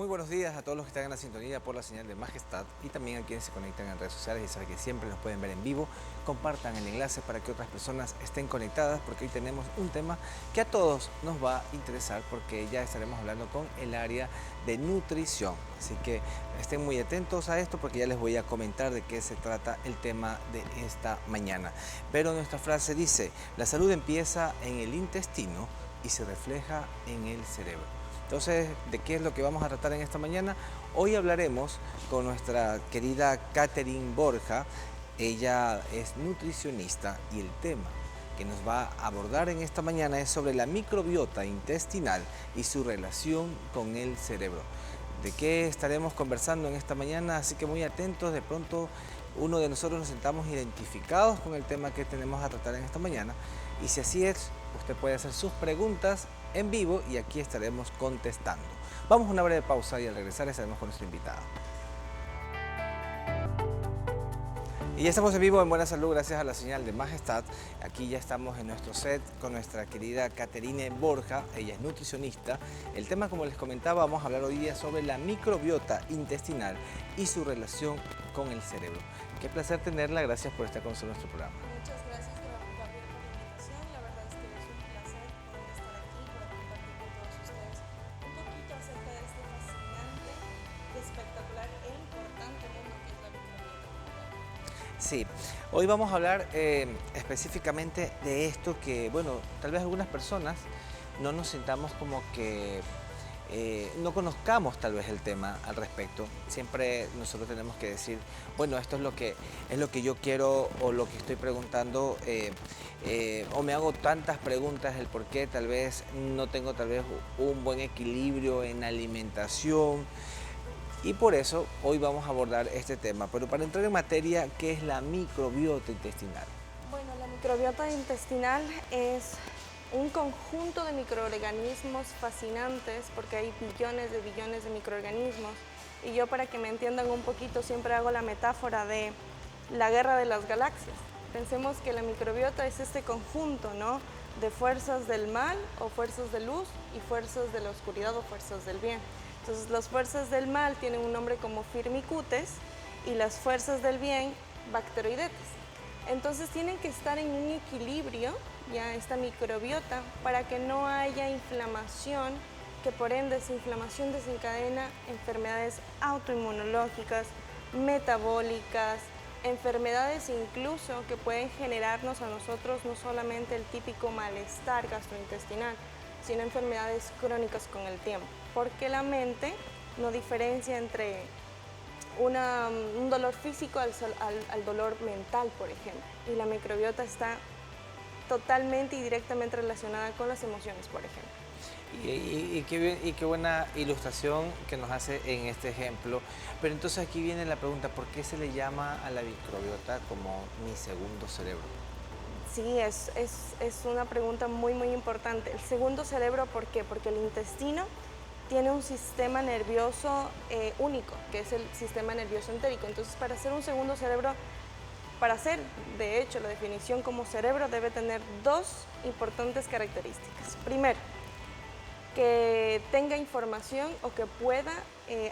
Muy buenos días a todos los que están en la sintonía por la señal de Majestad y también a quienes se conectan en redes sociales y saben que siempre nos pueden ver en vivo. Compartan el enlace para que otras personas estén conectadas porque hoy tenemos un tema que a todos nos va a interesar porque ya estaremos hablando con el área de nutrición. Así que estén muy atentos a esto porque ya les voy a comentar de qué se trata el tema de esta mañana. Pero nuestra frase dice, la salud empieza en el intestino y se refleja en el cerebro. Entonces, ¿de qué es lo que vamos a tratar en esta mañana? Hoy hablaremos con nuestra querida Catherine Borja. Ella es nutricionista y el tema que nos va a abordar en esta mañana es sobre la microbiota intestinal y su relación con el cerebro. ¿De qué estaremos conversando en esta mañana? Así que muy atentos, de pronto uno de nosotros nos sentamos identificados con el tema que tenemos a tratar en esta mañana. Y si así es, usted puede hacer sus preguntas en vivo y aquí estaremos contestando. Vamos a una breve pausa y al regresar estaremos con nuestro invitado. Y ya estamos en vivo en Buena Salud gracias a la señal de Majestad. Aquí ya estamos en nuestro set con nuestra querida Catherine Borja, ella es nutricionista. El tema, como les comentaba, vamos a hablar hoy día sobre la microbiota intestinal y su relación con el cerebro. Qué placer tenerla, gracias por estar con nosotros en nuestro programa. Muchas gracias, Gabriel, por la invitación. La verdad es que es un placer poder estar aquí, poder compartir con todos ustedes un poquito acerca de este fascinante, espectacular e importante mundo que es la microbiota. Sí, hoy vamos a hablar específicamente de esto que, bueno, tal vez algunas personas no nos sintamos como que no conozcamos tal vez el tema al respecto. Siempre nosotros tenemos que decir, bueno, esto es lo que yo quiero o lo que estoy preguntando o me hago tantas preguntas, el por qué tal vez no tengo tal vez un buen equilibrio en la alimentación. Y por eso hoy vamos a abordar este tema. Pero para entrar en materia, ¿qué es la microbiota intestinal? Bueno, la microbiota intestinal es un conjunto de microorganismos fascinantes porque hay billones de microorganismos. Y yo, para que me entiendan un poquito, siempre hago la metáfora de la guerra de las galaxias. Pensemos que la microbiota es este conjunto, ¿no?, de fuerzas del mal o fuerzas de luz y fuerzas de la oscuridad o fuerzas del bien. Entonces, las fuerzas del mal tienen un nombre como firmicutes y las fuerzas del bien, bacteroidetes. Entonces, tienen que estar en un equilibrio, ya, esta microbiota, para que no haya inflamación, que por ende esa inflamación desencadena enfermedades autoinmunológicas, metabólicas, enfermedades incluso que pueden generarnos a nosotros no solamente el típico malestar gastrointestinal, sino enfermedades crónicas con el tiempo, porque la mente no diferencia entre un dolor físico al dolor mental, por ejemplo, y la microbiota está totalmente y directamente relacionada con las emociones, por ejemplo. Y qué buena ilustración que nos hace en este ejemplo. Pero entonces aquí viene la pregunta, ¿por qué se le llama a la microbiota como mi segundo cerebro? Sí, es una pregunta muy, muy importante. El segundo cerebro, ¿por qué? Porque el intestino tiene un sistema nervioso único, que es el sistema nervioso entérico. Entonces, para ser un segundo cerebro, para hacer, de hecho, la definición como cerebro, debe tener dos importantes características. Primero, que tenga información o que pueda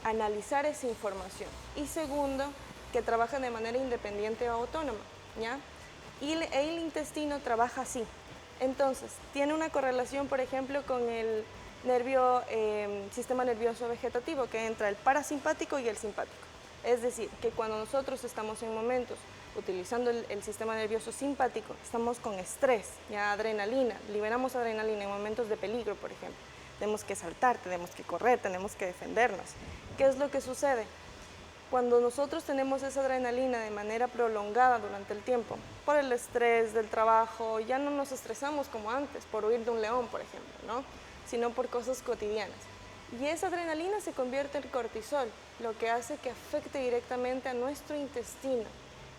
analizar esa información. Y segundo, que trabaje de manera independiente o autónoma, ¿ya? Y el intestino trabaja así. Entonces, tiene una correlación, por ejemplo, con el sistema nervioso vegetativo, que entra el parasimpático y el simpático. Es decir, que cuando nosotros estamos en momentos utilizando el sistema nervioso simpático, estamos con estrés, ya adrenalina, liberamos adrenalina en momentos de peligro, por ejemplo. Tenemos que saltar, tenemos que correr, tenemos que defendernos. ¿Qué es lo que sucede? Cuando nosotros tenemos esa adrenalina de manera prolongada durante el tiempo, por el estrés del trabajo, ya no nos estresamos como antes, por huir de un león, por ejemplo, ¿no?, sino por cosas cotidianas. Y esa adrenalina se convierte en cortisol, lo que hace que afecte directamente a nuestro intestino.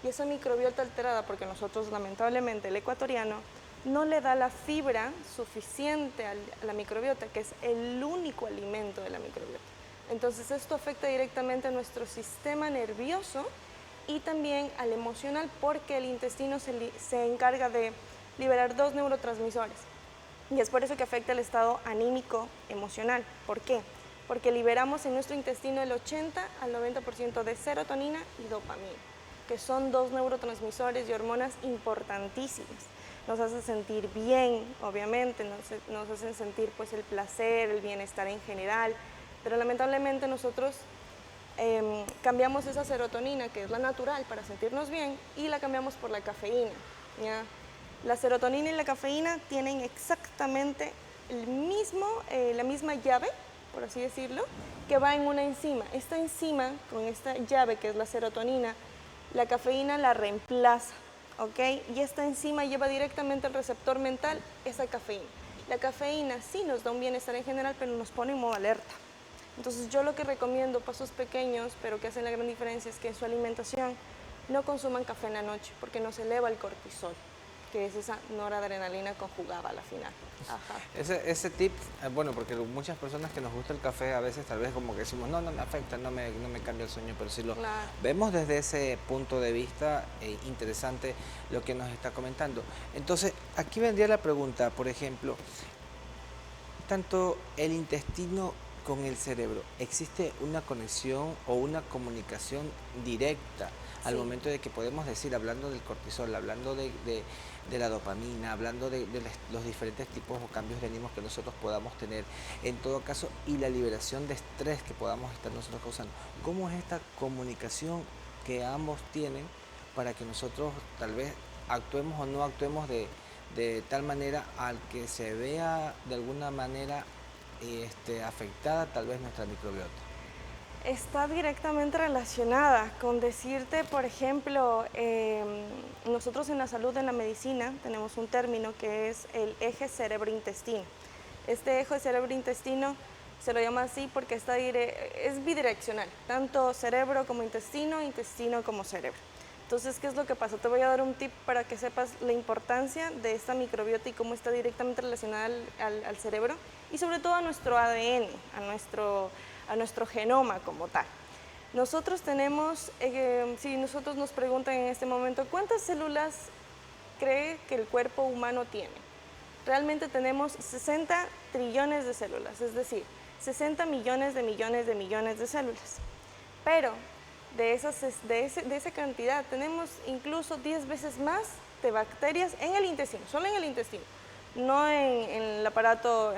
Y esa microbiota alterada, porque nosotros, lamentablemente, el ecuatoriano, no le da la fibra suficiente a la microbiota, que es el único alimento de la microbiota. Entonces, esto afecta directamente a nuestro sistema nervioso y también al emocional, porque el intestino se encarga de liberar dos neurotransmisores. Y es por eso que afecta el estado anímico emocional. ¿Por qué? porque liberamos en nuestro intestino el 80 al 90% de serotonina y dopamina, que son dos neurotransmisores y hormonas importantísimas. Nos hacen sentir bien, obviamente, nos hacen sentir pues el placer, el bienestar en general, pero lamentablemente nosotros cambiamos esa serotonina, que es la natural para sentirnos bien, y la cambiamos por la cafeína, ¿ya? La serotonina y la cafeína tienen exactamente la misma llave, por así decirlo, que va en una enzima. Esta enzima, con esta llave que es la serotonina, la cafeína la reemplaza, ¿ok? Y esta enzima lleva directamente al receptor mental esa cafeína. La cafeína sí nos da un bienestar en general, pero nos pone en modo alerta. Entonces yo lo que recomiendo, pasos pequeños, pero que hacen la gran diferencia, es que en su alimentación no consuman café en la noche, porque nos eleva el cortisol, que es esa noradrenalina conjugada a la final. Ajá. Ese tip, bueno, porque muchas personas que nos gusta el café a veces tal vez como que decimos, no me afecta, no me cambia el sueño, pero si lo vemos desde ese punto de vista, interesante lo que nos está comentando. Entonces, aquí vendría la pregunta, por ejemplo, tanto el intestino con el cerebro, ¿existe una conexión o una comunicación directa al momento de que podemos decir, hablando del cortisol, hablando de la dopamina, hablando de los diferentes tipos o cambios de ánimos que nosotros podamos tener, en todo caso, y la liberación de estrés que podamos estar nosotros causando? ¿Cómo es esta comunicación que ambos tienen para que nosotros tal vez actuemos o no actuemos de tal manera al que se vea de alguna manera afectada tal vez nuestra microbiota? Está directamente relacionada con decirte, por ejemplo, nosotros en la salud, en la medicina, tenemos un término que es el eje cerebro-intestino. Este eje cerebro-intestino se lo llama así porque es bidireccional, tanto cerebro como intestino, intestino como cerebro. Entonces, ¿qué es lo que pasa? Te voy a dar un tip para que sepas la importancia de esta microbiota y cómo está directamente relacionada al cerebro y sobre todo a nuestro ADN, a nuestro genoma como tal. Nosotros tenemos, si nosotros nos preguntan en este momento, ¿cuántas células cree que el cuerpo humano tiene? Realmente tenemos 60 trillones de células, es decir, 60 millones de células. Pero de esa cantidad tenemos incluso 10 veces más de bacterias en el intestino, solo en el intestino, no en el aparato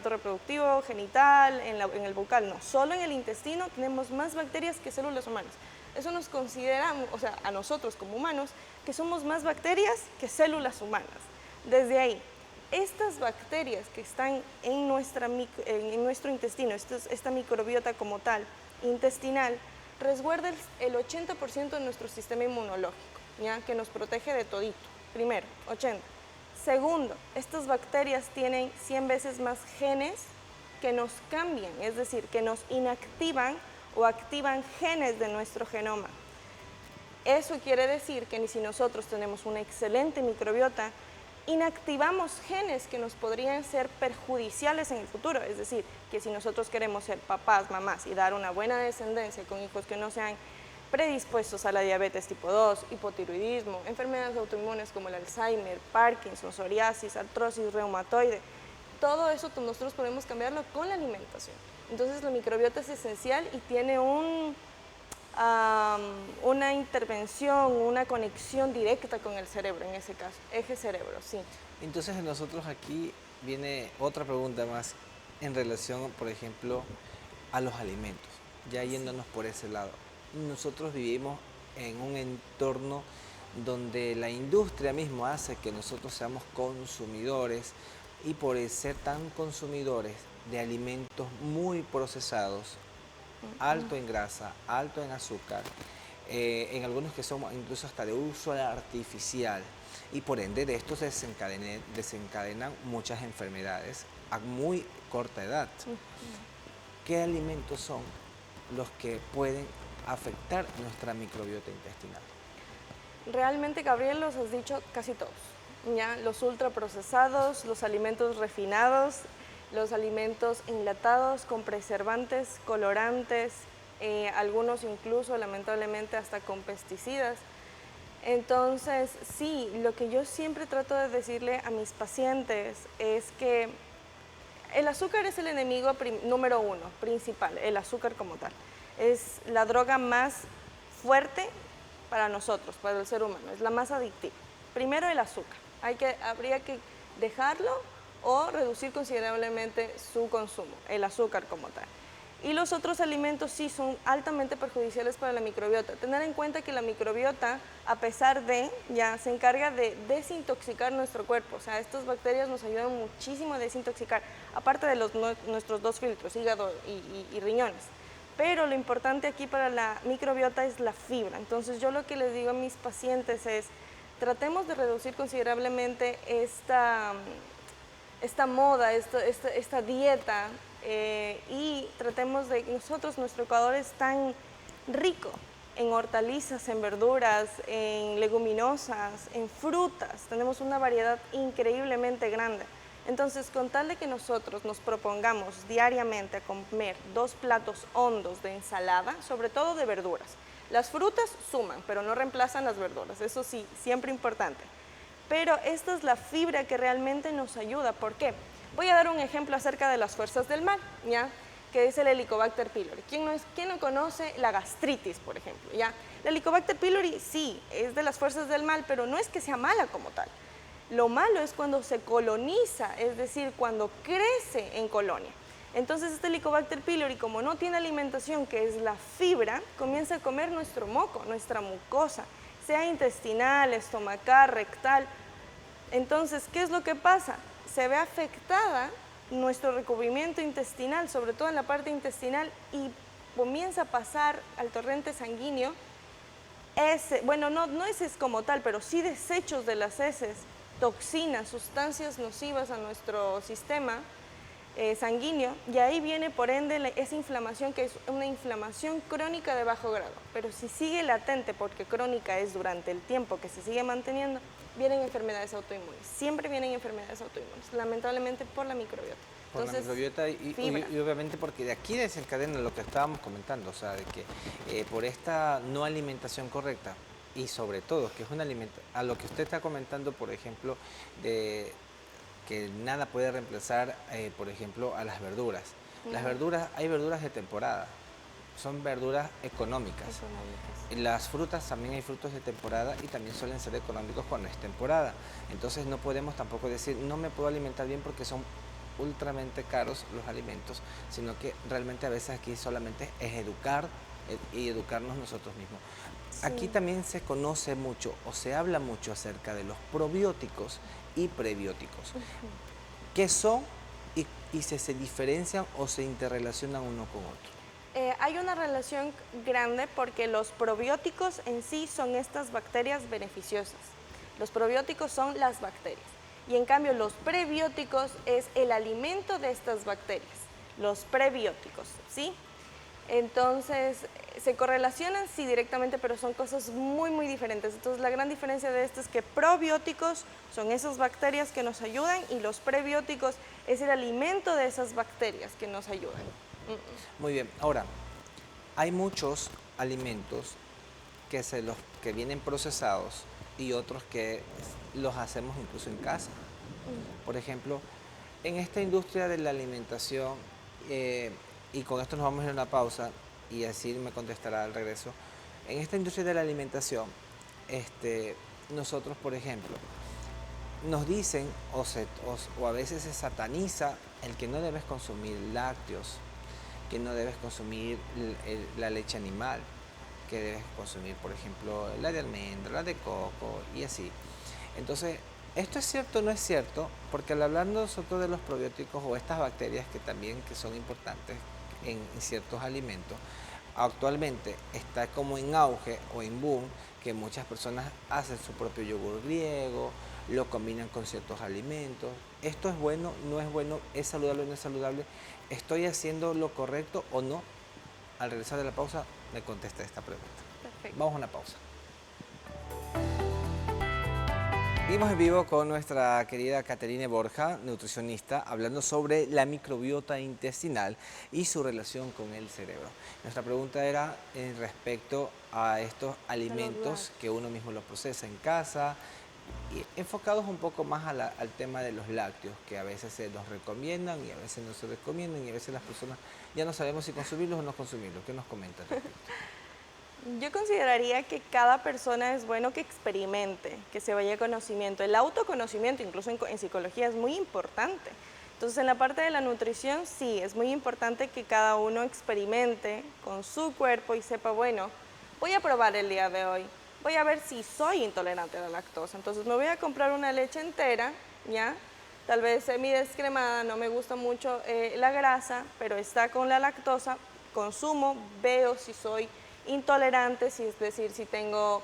reproductivo, genital, en el bucal, no, solo en el intestino tenemos más bacterias que células humanas. Eso nos considera, o sea, a nosotros como humanos, que somos más bacterias que células humanas. Desde ahí, estas bacterias que están en nuestro intestino, esta microbiota como tal, intestinal, resguarda el 80% de nuestro sistema inmunológico, ¿ya? Que nos protege de todito. Primero, 80. Segundo, estas bacterias tienen 100 veces más genes que nos cambian, es decir, que nos inactivan o activan genes de nuestro genoma. Eso quiere decir que si nosotros tenemos una excelente microbiota, inactivamos genes que nos podrían ser perjudiciales en el futuro. Es decir, que si nosotros queremos ser papás, mamás y dar una buena descendencia con hijos que no sean predispuestos a la diabetes tipo 2, hipotiroidismo, enfermedades autoinmunes como el Alzheimer, Parkinson, psoriasis, artrosis reumatoide, todo eso nosotros podemos cambiarlo con la alimentación. Entonces la microbiota es esencial y tiene una intervención, una conexión directa con el cerebro, en ese caso, eje cerebro, sí. Entonces nosotros aquí viene otra pregunta más en relación, por ejemplo, a los alimentos, ya yéndonos por ese lado. Nosotros vivimos en un entorno donde la industria mismo hace que nosotros seamos consumidores y por ser tan consumidores de alimentos muy procesados, alto en grasa, alto en azúcar, en algunos que son incluso hasta de uso artificial, y por ende de estos desencadenan muchas enfermedades a muy corta edad. ¿Qué alimentos son los que pueden afectar nuestra microbiota intestinal? Realmente, Gabriel, los has dicho casi todos, ¿ya? Los ultraprocesados, los alimentos refinados, los alimentos enlatados con preservantes, colorantes, algunos incluso lamentablemente hasta con pesticidas. Entonces, sí, lo que yo siempre trato de decirle a mis pacientes es que El azúcar es el enemigo número uno, principal, el azúcar como tal. Es la droga más fuerte para nosotros, para el ser humano, es la más adictiva. Primero el azúcar, habría que dejarlo o reducir considerablemente su consumo, el azúcar como tal. Y los otros alimentos sí son altamente perjudiciales para la microbiota. Tener en cuenta que la microbiota, a pesar de, ya se encarga de desintoxicar nuestro cuerpo. O sea, estas bacterias nos ayudan muchísimo a desintoxicar, aparte de nuestros dos filtros, hígado y riñones. Pero lo importante aquí para la microbiota es la fibra. Entonces yo lo que les digo a mis pacientes es, tratemos de reducir considerablemente esta moda, esta dieta, y tratemos de nuestro Ecuador es tan rico en hortalizas, en verduras, en leguminosas, en frutas, tenemos una variedad increíblemente grande. Entonces, con tal de que nosotros nos propongamos diariamente a comer 2 platos hondos de ensalada, sobre todo de verduras. Las frutas suman, pero no reemplazan las verduras, eso sí, siempre importante. Pero esta es la fibra que realmente nos ayuda. ¿Por qué? Voy a dar un ejemplo acerca de las fuerzas del mal, ¿ya? Que es el Helicobacter pylori. ¿Quién no conoce la gastritis, por ejemplo? ¿Ya? El Helicobacter pylori sí, es de las fuerzas del mal, pero no es que sea mala como tal. Lo malo es cuando se coloniza, es decir, cuando crece en colonia. Entonces este Helicobacter pylori, como no tiene alimentación, que es la fibra, comienza a comer nuestro moco, nuestra mucosa, sea intestinal, estomacal, rectal. Entonces, ¿qué es lo que pasa? Se ve afectada nuestro recubrimiento intestinal, sobre todo en la parte intestinal, y comienza a pasar al torrente sanguíneo bueno, no heces como tal, pero sí desechos de las heces, toxinas, sustancias nocivas a nuestro sistema sanguíneo, y ahí viene por ende esa inflamación, que es una inflamación crónica de bajo grado. Pero si sigue latente, porque crónica es durante el tiempo que se sigue manteniendo, vienen enfermedades autoinmunes. Siempre vienen enfermedades autoinmunes, lamentablemente por la microbiota. Por la microbiota y obviamente porque de aquí desencadena lo que estábamos comentando, o sea, de que por esta no alimentación correcta y sobre todo que es un alimento, a lo que usted está comentando, por ejemplo, de que nada puede reemplazar, por ejemplo, a las verduras. Las verduras, hay verduras de temporada, son verduras económicas. Las frutas, también hay frutos de temporada y también suelen ser económicos cuando es temporada. Entonces no podemos tampoco decir, no me puedo alimentar bien porque son ultramente caros los alimentos, sino que realmente a veces aquí solamente es educar y educarnos nosotros mismos. Sí. Aquí también se conoce mucho o se habla mucho acerca de los probióticos y prebióticos. ¿Qué son y se diferencian o se interrelacionan uno con otro? Hay una relación grande porque los probióticos en sí son estas bacterias beneficiosas. Los probióticos son las bacterias. Y en cambio los prebióticos es el alimento de estas bacterias, los prebióticos, ¿sí? Entonces, se correlacionan sí directamente, pero son cosas muy, muy diferentes. Entonces, la gran diferencia de esto es que probióticos son esas bacterias que nos ayudan y los prebióticos es el alimento de esas bacterias que nos ayudan. Muy bien, ahora, hay muchos alimentos que vienen procesados y otros que los hacemos incluso en casa. Por ejemplo, en esta industria de la alimentación, y con esto nos vamos a ir a una pausa y así me contestará al regreso. En esta industria de la alimentación, nosotros, por ejemplo, nos dicen o a veces se sataniza el que no debes consumir lácteos, que no debes consumir la leche animal, que debes consumir, por ejemplo, la de almendra, la de coco y así. Entonces, ¿esto es cierto o no es cierto? Porque al hablar nosotros de los probióticos o estas bacterias que son importantes en ciertos alimentos, actualmente está como en auge o en boom que muchas personas hacen su propio yogur griego, lo combinan con ciertos alimentos. ¿Esto es bueno, no es bueno, es saludable o no es saludable? ¿Estoy haciendo lo correcto o no? Al regresar de la pausa me contesta esta pregunta. Perfecto. Vamos a una pausa. Seguimos en vivo con nuestra querida Caterine Borja, nutricionista, hablando sobre la microbiota intestinal y su relación con el cerebro. Nuestra pregunta era respecto a estos alimentos que uno mismo los procesa en casa, y enfocados un poco más al tema de los lácteos, que a veces se nos recomiendan y a veces no se recomiendan y a veces las personas ya no sabemos si consumirlos o no consumirlos. ¿Qué nos comentas? Yo consideraría que cada persona es bueno que experimente, que se vaya conocimiento. El autoconocimiento, incluso en psicología, es muy importante. Entonces, en la parte de la nutrición, sí, es muy importante que cada uno experimente con su cuerpo y sepa, bueno, voy a probar el día de hoy, voy a ver si soy intolerante a la lactosa. Entonces, me voy a comprar una leche entera, ¿ya? Tal vez semi-descremada, no me gusta mucho la grasa, pero está con la lactosa, consumo, veo si soy intolerante, si, es decir, si tengo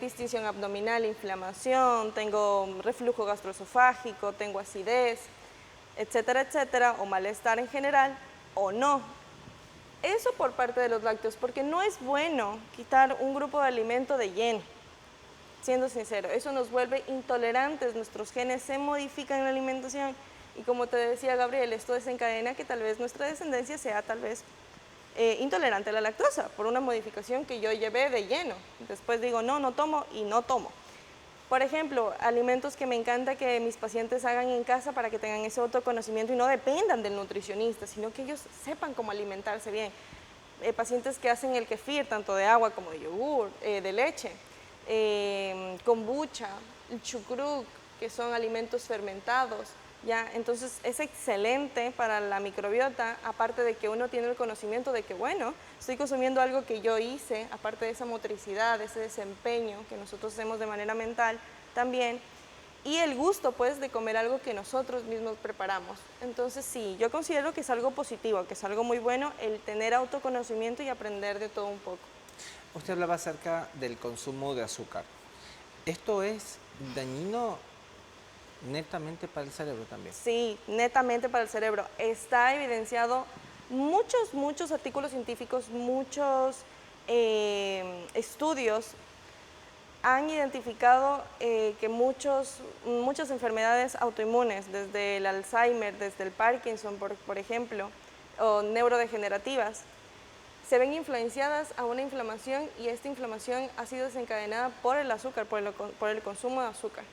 distinción abdominal, inflamación, tengo reflujo gastroesofágico, tengo acidez, etcétera, etcétera, o malestar en general, o no. Eso por parte de los lácteos, porque no es bueno quitar un grupo de alimento de lleno, siendo sincero, eso nos vuelve intolerantes, nuestros genes se modifican en la alimentación y como te decía Gabriel, esto desencadena que tal vez nuestra descendencia sea tal vez intolerante a la lactosa por una modificación que yo llevé de lleno. Después digo, no, no tomo y no tomo. Por ejemplo, alimentos que me encanta que mis pacientes hagan en casa para que tengan ese autoconocimiento y no dependan del nutricionista, sino que ellos sepan cómo alimentarse bien. Pacientes que hacen el kefir, tanto de agua como de yogur, de leche, kombucha, el chucrut, que son alimentos fermentados, ¿ya? Entonces es excelente para la microbiota, aparte de que uno tiene el conocimiento de que, bueno, estoy consumiendo algo que yo hice, aparte de esa motricidad, ese desempeño que nosotros hacemos de manera mental también, y el gusto, pues, de comer algo que nosotros mismos preparamos. Entonces, sí, yo considero que es algo positivo, que es algo muy bueno el tener autoconocimiento y aprender de todo un poco. Usted hablaba acerca del consumo de azúcar. ¿Esto es dañino netamente para el cerebro también? Sí, netamente para el cerebro. Está evidenciado muchos artículos científicos, muchos estudios han identificado que muchas enfermedades autoinmunes, desde el Alzheimer, desde el Parkinson, por ejemplo, o neurodegenerativas, se ven influenciadas a una inflamación y esta inflamación ha sido desencadenada por el azúcar, por el consumo de azúcar.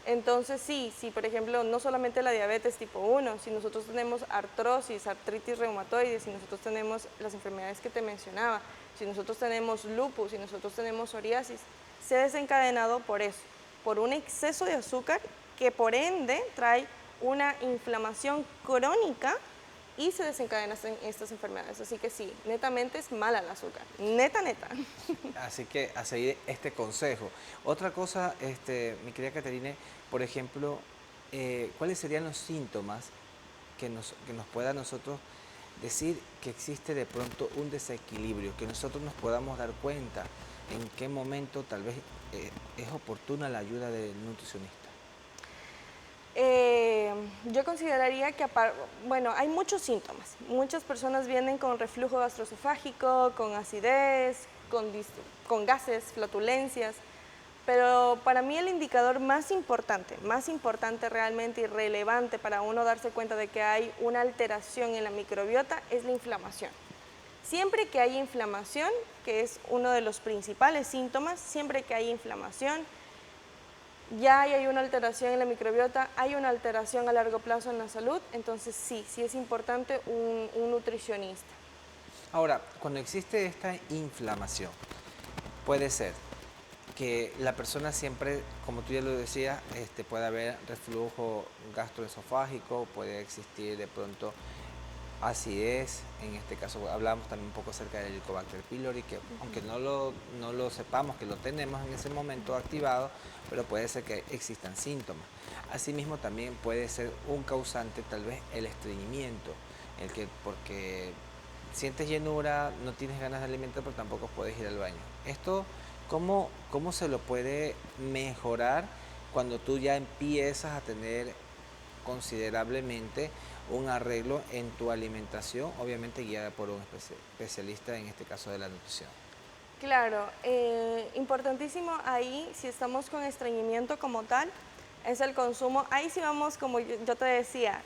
Entonces sí, por ejemplo, no solamente la diabetes tipo 1, si nosotros tenemos artrosis, artritis reumatoide, si nosotros tenemos las enfermedades que te mencionaba, si nosotros tenemos lupus, si nosotros tenemos psoriasis, se ha desencadenado por eso, por un exceso de azúcar que por ende trae una inflamación crónica y se desencadenan estas enfermedades. Así que sí, netamente es mala el azúcar, neta. Así que a seguir este consejo. Otra cosa, mi querida Caterine, por ejemplo, ¿cuáles serían los síntomas que nos pueda a nosotros decir que existe de pronto un desequilibrio, que nosotros nos podamos dar cuenta en qué momento tal vez es oportuna la ayuda del nutricionista? Yo consideraría que, bueno, hay muchos síntomas. Muchas personas vienen con reflujo gastroesofágico, con acidez, con gases, flatulencias, pero para mí el indicador más importante realmente y relevante para uno darse cuenta de que hay una alteración en la microbiota es la inflamación. Siempre que hay inflamación, que es uno de los principales síntomas, siempre que hay inflamación, ya hay una alteración en la microbiota, hay una alteración a largo plazo en la salud, entonces sí es importante un nutricionista. Ahora, cuando existe esta inflamación, puede ser que la persona siempre, como tú ya lo decías, puede haber reflujo gastroesofágico, puede existir de pronto acidez, en este caso hablamos también un poco acerca del Helicobacter pylori, que aunque no lo sepamos que lo tenemos en ese momento activado, pero puede ser que existan síntomas. Asimismo también puede ser un causante tal vez el estreñimiento, porque sientes llenura, no tienes ganas de alimentar, pero tampoco puedes ir al baño. Esto, ¿cómo se lo puede mejorar cuando tú ya empiezas a tener considerablemente un arreglo en tu alimentación, obviamente guiada por un especialista, en este caso de la nutrición? Claro, importantísimo ahí, si estamos con estreñimiento como tal, es el consumo. Ahí sí vamos, como yo te decía,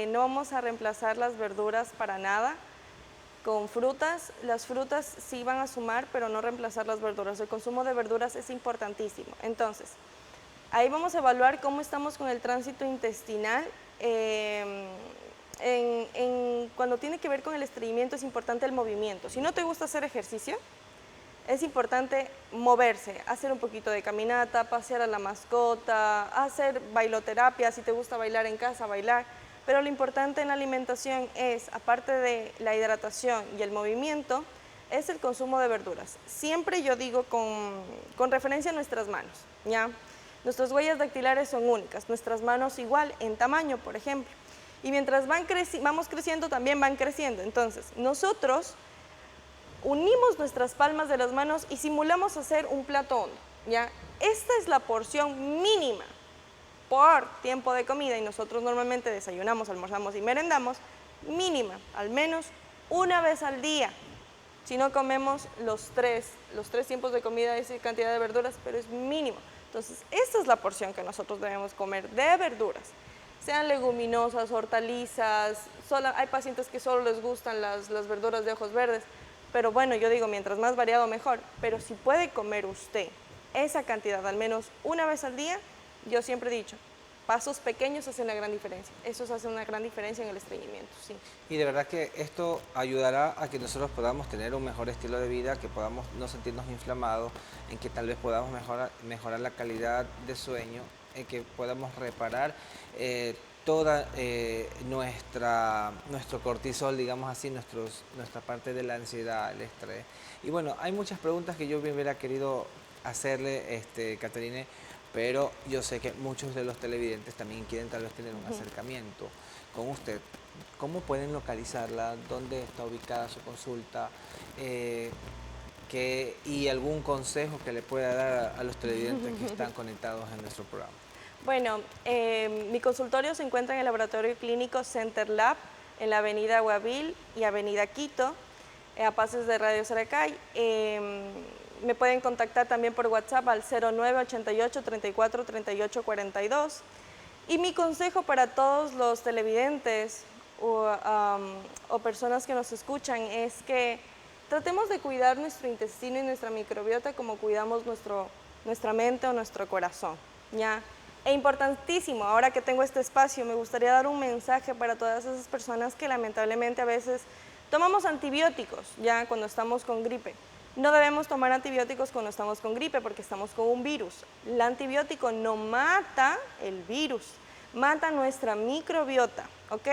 no vamos a reemplazar las verduras para nada con frutas. Las frutas sí van a sumar, pero no reemplazar las verduras. El consumo de verduras es importantísimo. Entonces, Ahí vamos a evaluar cómo estamos con el tránsito intestinal. Cuando tiene que ver con el estreñimiento es importante el movimiento. Si no te gusta hacer ejercicio, es importante moverse, hacer un poquito de caminata, pasear a la mascota, hacer bailoterapia, si te gusta bailar en casa, bailar. Pero lo importante en la alimentación es, aparte de la hidratación y el movimiento, es el consumo de verduras. Siempre yo digo con referencia a nuestras manos, ¿ya? Nuestras huellas dactilares son únicas, nuestras manos igual en tamaño, por ejemplo. Y mientras vamos creciendo, también van creciendo. Entonces, nosotros unimos nuestras palmas de las manos y simulamos hacer un plato hondo, ¿ya? Esta es la porción mínima por tiempo de comida, y nosotros normalmente desayunamos, almorzamos y merendamos, mínima, al menos una vez al día. Si no comemos los tres tiempos de comida, esa cantidad de verduras, pero es mínimo. Entonces, esta es la porción que nosotros debemos comer de verduras. Sean leguminosas, hortalizas, hay pacientes que solo les gustan las verduras de ojos verdes, pero bueno, yo digo, mientras más variado mejor. Pero si puede comer usted esa cantidad al menos una vez al día, yo siempre he dicho, pasos pequeños hacen una gran diferencia. Eso hace una gran diferencia en el estreñimiento, sí. Y de verdad que esto ayudará a que nosotros podamos tener un mejor estilo de vida, que podamos no sentirnos inflamados, en que tal vez podamos mejorar la calidad de sueño, en que podamos reparar toda nuestro cortisol, digamos así, nuestra parte de la ansiedad, el estrés. Y bueno, hay muchas preguntas que yo bien hubiera querido hacerle, Caterine, pero yo sé que muchos de los televidentes también quieren tal vez tener un acercamiento con usted. ¿Cómo pueden localizarla? ¿Dónde está ubicada su consulta? Y algún consejo que le pueda dar a los televidentes que están conectados en nuestro programa. Bueno, mi consultorio se encuentra en el laboratorio clínico Center Lab, en la avenida Guavil y avenida Quito, a pases de Radio Saracay. Me pueden contactar también por WhatsApp al 0988 34 38 42. Y mi consejo para todos los televidentes o personas que nos escuchan es que tratemos de cuidar nuestro intestino y nuestra microbiota como cuidamos nuestra mente o nuestro corazón, ¿ya? E importantísimo, ahora que tengo este espacio, me gustaría dar un mensaje para todas esas personas que lamentablemente a veces tomamos antibióticos, ya cuando estamos con gripe. No debemos tomar antibióticos cuando estamos con gripe porque estamos con un virus. El antibiótico no mata el virus, mata nuestra microbiota, ¿ok?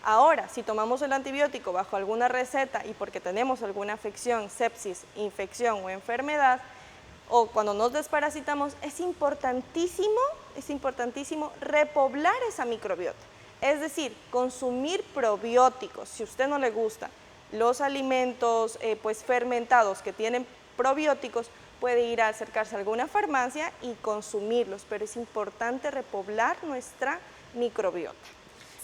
Ahora, si tomamos el antibiótico bajo alguna receta y porque tenemos alguna afección, sepsis, infección o enfermedad, o cuando nos desparasitamos, es importantísimo repoblar esa microbiota. Es decir, consumir probióticos. Si a usted no le gusta los alimentos pues fermentados que tienen probióticos, puede ir a acercarse a alguna farmacia y consumirlos, pero es importante repoblar nuestra microbiota.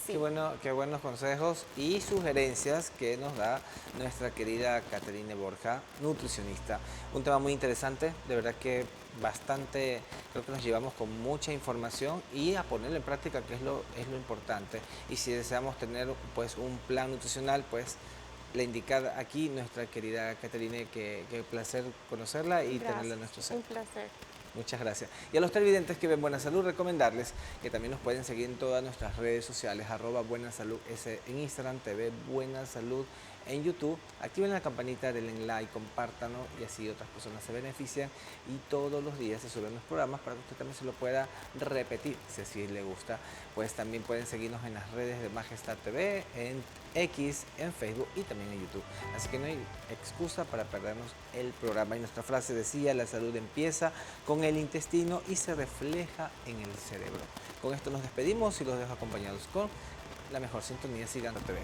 Sí. Qué buenos consejos y sugerencias que nos da nuestra querida Caterine Borja, nutricionista. Un tema muy interesante, de verdad que bastante, creo que nos llevamos con mucha información y a ponerlo en práctica, que es lo importante. Y si deseamos tener pues un plan nutricional, pues le indica aquí nuestra querida Caterine, que placer conocerla y tenerla en nuestro centro. Un placer. Muchas gracias. Y a los televidentes que ven Buena Salud, recomendarles que también nos pueden seguir en todas nuestras redes sociales, @buenasalud en Instagram, TV Buena Salud en YouTube. Activen la campanita, denle like, compártanlo y así otras personas se benefician. Y todos los días se suben los programas para que usted también se lo pueda repetir, si así le gusta. Pues también pueden seguirnos en las redes de Majestad TV, en X, en Facebook y también en YouTube. Así que no hay excusa para perdernos el programa. Y nuestra frase decía, la salud empieza con el intestino y se refleja en el cerebro. Con esto nos despedimos y los dejo acompañados con la mejor sintonía. Sigan TV.